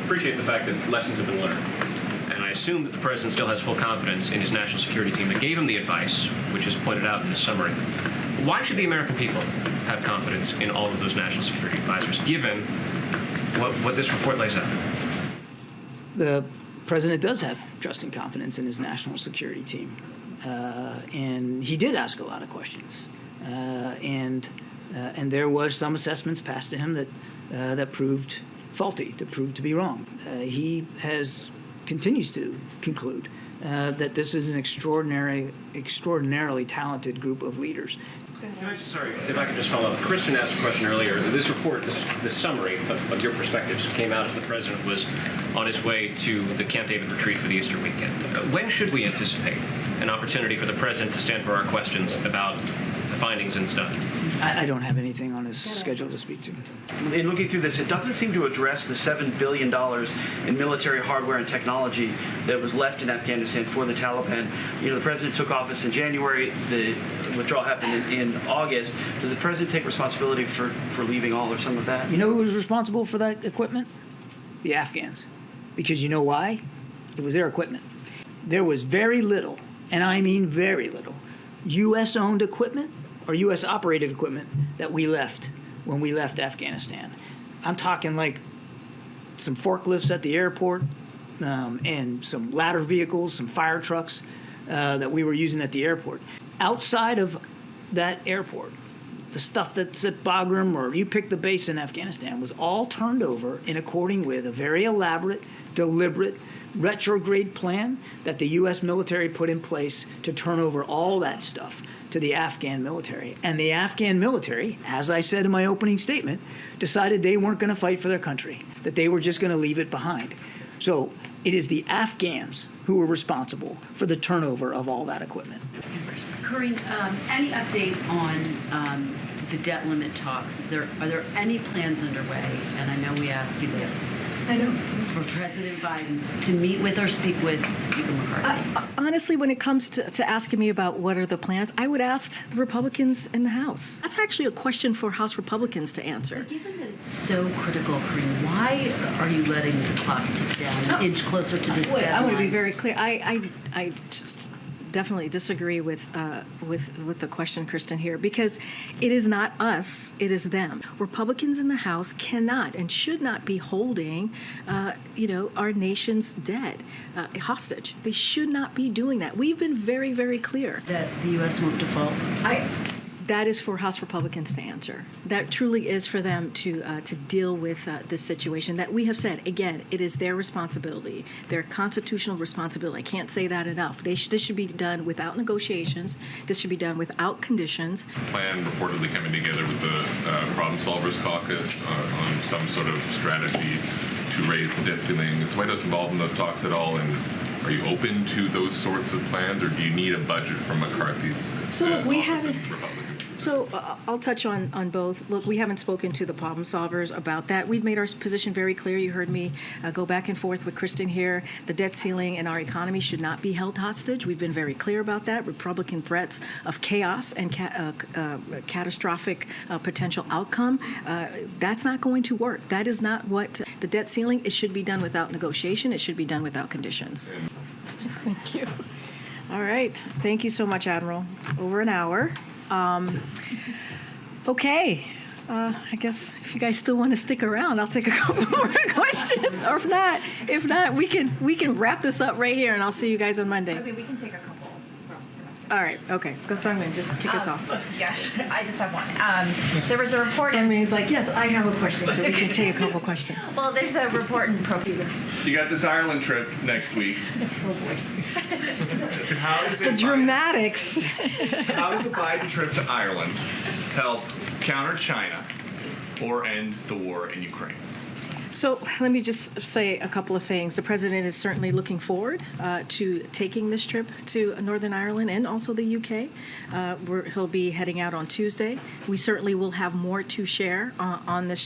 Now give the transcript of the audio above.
appreciate the fact that lessons have been learned. And I assume that the President still has full confidence in his national security team that gave him the advice, which is pointed out in this summary. Why should the American people have confidence in all of those national security advisors, given what this report lays out? The President does have trust and confidence in his national security team. And he did ask a lot of questions. And there was some assessments passed to him that proved faulty, that proved to be wrong. He continues to conclude that this is an extraordinarily talented group of leaders. Sorry, if I could just follow up. Kristen asked a question earlier. This report, this summary of your perspectives came out as the President was on his way to the Camp David retreat for the Easter weekend. When should we anticipate an opportunity for the President to stand for our questions about the findings and stuff? I don't have anything on his schedule to speak to. In looking through this, it doesn't seem to address the $7 billion in military hardware and technology that was left in Afghanistan for the Taliban. You know, the President took office in January. The withdrawal happened in August. Does the President take responsibility for leaving all or some of that? You know who was responsible for that equipment? The Afghans. Because you know why? It was their equipment. There was very little, and I mean very little, U.S.-owned equipment or U.S.-operated equipment that we left when we left Afghanistan. I'm talking like some forklifts at the airport and some ladder vehicles, some fire trucks that we were using at the airport. Outside of that airport, the stuff that's at Bagram or you pick the base in Afghanistan was all turned over in according with a very elaborate, deliberate, retrograde plan that the U.S. military put in place to turn over all that stuff to the Afghan military. And the Afghan military, as I said in my opening statement, decided they weren't going to fight for their country, that they were just going to leave it behind. So it is the Afghans who were responsible for the turnover of all that equipment. Corinne, any update on the debt limit talks? Are there any plans underway? And I know we asked you this. I know. For President Biden to meet with or speak with Speaker McCarthy? Honestly, when it comes to asking me about what are the plans, I would ask the Republicans in the House. That's actually a question for House Republicans to answer. But given that it's so critical, Corinne, why are you letting the clock tick down an inch closer to this deadline? I want to be very clear. I just definitely disagree with the question, Kristen, here, because it is not us, it is them. Republicans in the House cannot and should not be holding, our nation's debt hostage. They should not be doing that. We've been very, very clear that the U.S. won't default. That is for House Republicans to answer. That truly is for them to deal with this situation that we have said. Again, it is their responsibility, their constitutional responsibility. I can't say that enough. This should be done without negotiations. This should be done without conditions. Plan reportedly coming together with the Problem Solvers Caucus on some sort of strategy to raise the debt ceiling. Is the White House involved in those talks at all? And are you open to those sorts of plans, or do you need a budget from McCarthy's So we haven't. Republicans? So I'll touch on both. Look, we haven't spoken to the problem solvers about that. We've made our position very clear. You heard me go back and forth with Kristen here. The debt ceiling in our economy should not be held hostage. We've been very clear about that. Republican threats of chaos and catastrophic potential outcome, that's not going to work. That is not what the debt ceiling, it should be done without negotiation. It should be done without conditions. Thank you. All right. Thank you so much, Admiral. It's over an hour. Okay. I guess if you guys still want to stick around, I'll take a couple more questions. Or if not, we can wrap this up right here, and I'll see you guys on Monday. Okay, we can take a couple. All right. Okay. Go, Sungmin. Just kick us off. Yeah, I just have one. There was a report. Sungmin's like, yes, I have a question, so we can take a couple questions. Well, there's a report in You got this Ireland trip next week. Oh boy. How does The dramatics. How does a Biden trip to Ireland help counter China or end the war in Ukraine? So let me just say a couple of things. The president is certainly looking forward to taking this trip to Northern Ireland and also the UK. He'll be heading out on Tuesday. We certainly will have more to share on this